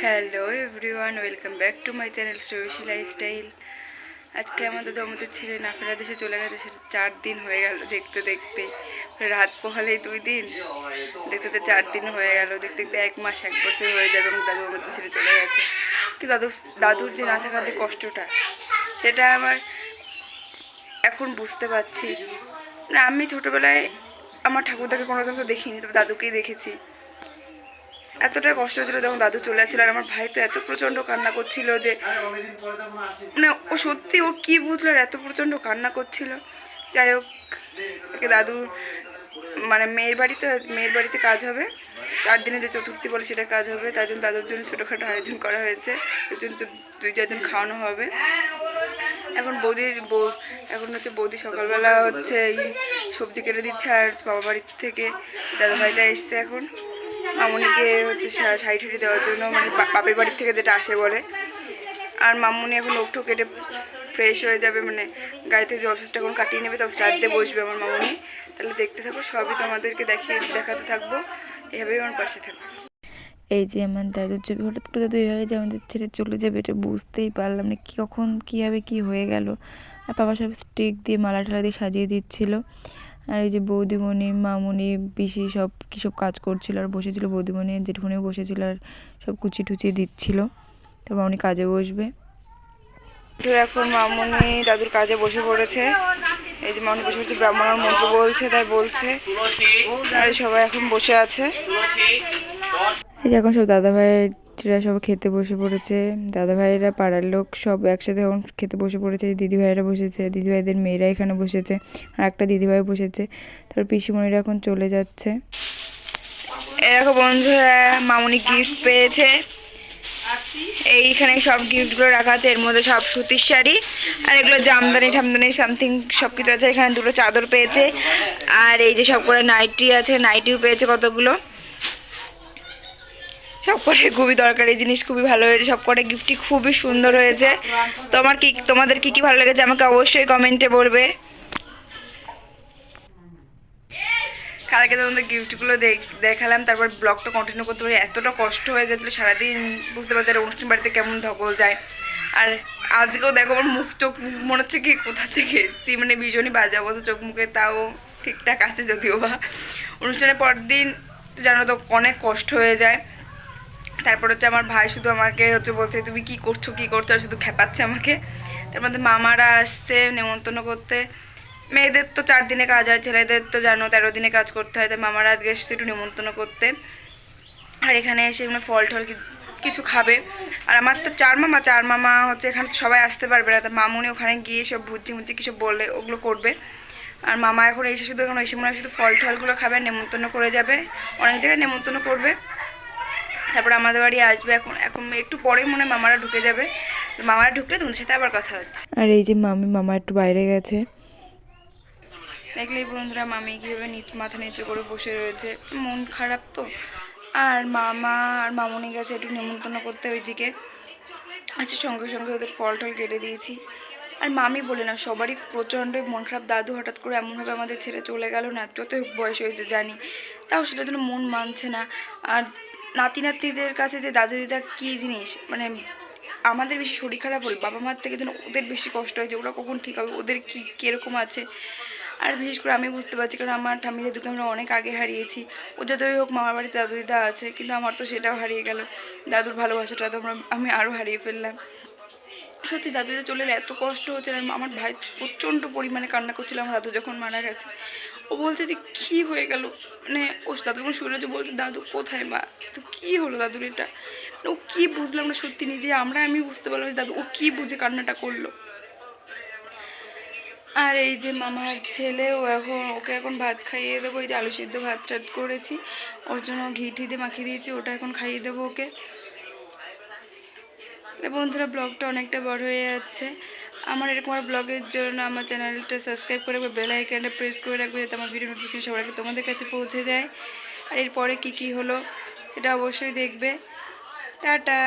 Hello everyone, welcome back to my channel Shreyasi lifestyle. আজকে আমাদের ছেলে নাফেরা দেশে চলে গেছে, সেটা 4 দিন হয়ে গেল। দেখতে দেখতে রাত পোহালেই 2 দিন, দেখতে দেখতে 4 দিন হয়ে গেল। দেখতে দেখতে 1 মাস 1 বছর হয়ে যাবে এবং দাদু আমাদের ছেড়ে চলে গেছে। কিন্তু দাদুর যে না থাকার যে কষ্টটা, সেটা আমার এখন বুঝতে পারছি। না, আমি ছোটোবেলায় আমার ঠাকুরদাকে কোনো তো দেখিনি, তবে দাদুকেই দেখেছি। এতটা কষ্ট হচ্ছিল যখন দাদু চলে আসছিল। আর আমার ভাই তো এত প্রচণ্ড কান্না করছিল যে মানে ও সত্যি ও কী বুঝলো, আর এত প্রচণ্ড কান্না করছিল। যাই হোক, দাদু মানে মেয়ের বাড়িতে কাজ হবে, 4 দিনে যে চতুর্থী বলে সেটা কাজ হবে। তার জন্য দাদুর জন্য ছোটোখাটো আয়োজন করা হয়েছে। ওই জন্য তো 2-4 জন খাওয়ানো হবে। এখন বৌদি সকালবেলা এই সবজি কেটে দিচ্ছে। আর বাবা বাড়ির থেকে দাদাভাইটা এসছে এখন মামুনিকে শাড়ি ঠাড়ি দেওয়ার জন্য, মানে বাপের বাড়ির থেকে যেটা আসে বলে। আর মামুনি এখন ওঠো কেটে ফ্রেশ হয়ে যাবে, মানে গাড়িতে যে ওষুধটা এখন কাটিয়ে নেবে, তবে রাত দিয়ে বসবে আমার মামুনি। তাহলে দেখতে থাকো, সবই তোমাদেরকে দেখাতে থাকবো। এভাবেই আমার পাশে থাকবো। এই যে আমার দাদুর ছবি, হঠাৎ করে দাদু এইভাবে যে আমাদের ছেড়ে চলে যাবে এটা বুঝতেই পারলাম না, কখন কীভাবে কী হয়ে গেল। আর বাবা সব স্টিক দিয়ে মালা ঠালা দিয়ে সাজিয়ে দিচ্ছিল। আর এই যে বৌদিমণি, মামুনি, পিসি সব কী সব কাজ করছিল আর বসেছিল। বৌদিমণি জেঠুমনিও বসেছিল আর সব কুচি টুচি দিচ্ছিল। তারপর উনি কাজে বসবে। এখন মামুনি দাদুর কাজে বসে পড়েছে। এই যে মামুনি বসে পড়েছে, ব্রাহ্মণের মন্ত্র বলছে, তাই বলছে। আর সবাই এখন বসে আছে। এই যে এখন সব দাদাভাইরা সব খেতে বসে পড়েছে। দাদাভাইরা পাড়ার লোক সব একসাথে এখন খেতে বসে পড়েছে। দিদিভাইরা বসেছে, দিদিভাইদের মেয়েরা এখানে বসেছে, আর একটা দিদিভাই বসেছে। তারপর পিসিমণিরা এখন চলে যাচ্ছে। এরকম বন্ধুরা, মামুনি গিফট পেয়েছে। এইখানে সব গিফটগুলো রাখা আছে। এর মধ্যে সব সুতির শাড়ি, আর এগুলো জামদানি সামথিং সব কিছু আছে। এখানে 2টো চাদর পেয়েছে। আর এই যে সব করে নাইটি আছে, নাইটিও পেয়েছে কতগুলো। সব করে খুবই দরকারি জিনিস, খুবই ভালো হয়েছে। সব করে গিফটই খুবই সুন্দর হয়েছে। তোমাদের কি কি ভালো লেগেছে আমাকে অবশ্যই কমেন্টে বলবে। কালকে তোমাদের গিফটগুলো দেখালাম, তারপর ব্লগটা কন্টিনিউ করতে পারি। এতটা কষ্ট হয়ে গেছিলো সারাদিন, বুঝতে পারছি আর অনুষ্ঠান বাড়িতে কেমন ধকল যায়। আর আজকেও দেখো আমার চোখ মনে হচ্ছে কি কোথা থেকে এসছি, মানে ভীষণই বাজে অবস্থা চোখ মুখে। তাও ঠিকঠাক আছে যদিও বা। অনুষ্ঠানের পর দিন জানো তো অনেক কষ্ট হয়ে যায়। তারপর আমার ভাই শুধু আমাকে বলছে তুমি কি করছো আর শুধু খেপাচ্ছে আমাকে। তার মধ্যে মামারা আসছে নেমন্তন্ন করতে। মেয়েদের তো 4 দিনে কাজ হয়, ছেলেদের তো জানো 13 দিনে কাজ করতে হয়। তাই মামারা আজকে এসছে একটু নেমন্তন্ন করতে। আর এখানে এসে ফল টল কিছু খাবে। আর আমার তো 4 মামা এখানে তো সবাই আসতে পারবে না। তা মামুনি ওখানে গিয়ে সব ভুজি কিছু বলে ওগুলো করবে। আর মামা এখন এসে মনে হয় শুধু ফল টলগুলো খাবে, নেমন্তন্ন করে যাবে। অনেক জায়গায় নেমন্তন্ন করবে। তারপর আমাদের বাড়ি আসবে। এখন একটু পরে মনে হয় মামারা ঢুকে যাবে। মামারা ঢুকলে তোমাদের সাথে আবার কথা হচ্ছে। আর এই যে মামা একটু বাইরে গেছে। দেখলেই বন্ধুরা, মামি কীভাবে মাথা নিচু করে বসে রয়েছে, মন খারাপ তো। আর মামা আর মামুনি গেছে একটু নেমন্তন্ন করতে ওইদিকে। আচ্ছা, সঙ্গে সঙ্গে ওদের ফল টল কেটে দিয়েছি। আর মামি বলে না, সবারই প্রচণ্ড মন খারাপ। দাদু হঠাৎ করে এমনভাবে আমাদের ছেড়ে চলে গেল না, যতই বয়স হয়েছে জানি, তাও সেটার জন্য মন মানছে না। আর নাতিদের কাছে যে দাদু দিদা কী জিনিস, মানে আমাদের বেশি শরীর খারাপ হল বাবা মার থেকে যেন ওদের বেশি কষ্ট হয়েছে। ওরা কখন ঠিক হবে, ওদের কীরকম আছে। আর বিশেষ করে আমি বুঝতে পারছি, কারণ আমার ঠাম্মি দাদুকে আমরা অনেক আগে হারিয়েছি। ও যতই হোক মামার বাড়িতে দাদু দিদা আছে, কিন্তু আমার তো সেটাও হারিয়ে গেল। দাদুর ভালোবাসাটা তো আমি আরও হারিয়ে ফেললাম। সত্যি দাদু দিদা চলে এলে এত কষ্ট হচ্ছে। আর আমার ভাই প্রচণ্ড পরিমাণে কান্না করছিল আমার দাদু যখন মারা গেছে। ও বলছে যে কী হয়ে গেল, মানে ও দাদু যখন শুনেছে বলছে দাদু কোথায় মা, তো কী হলো দাদুর এটা। ও কী বুঝলাম না সত্যি, নিজে আমি বুঝতে পারলাম যে দাদু ও কী বুঝে কান্নাটা করলো। আর এই যে মামার ছেলে, ওকে এখন ভাত খাইয়ে দেবো। এই যে আলু সিদ্ধ ভাত টাত করেছি, ওর জন্য ঘি দিয়ে মাখিয়ে দিয়েছি, ওটা এখন খাইয়ে দেবো ওকে। বন্ধুরা, ব্লগটা অনেকটা বড় হয়ে যাচ্ছে। আমার এরকম ব্লগের জন্য আমার চ্যানেলটা সাবস্ক্রাইব করে বেল আইকনটা প্রেস করে রাখবে, যাতে আমার ভিডিও নোটিফিকেশন সবার আগে তোমাদের কাছে পৌঁছে যায়। আর এরপরে কী হলো সেটা অবশ্যই দেখবে। টাটা।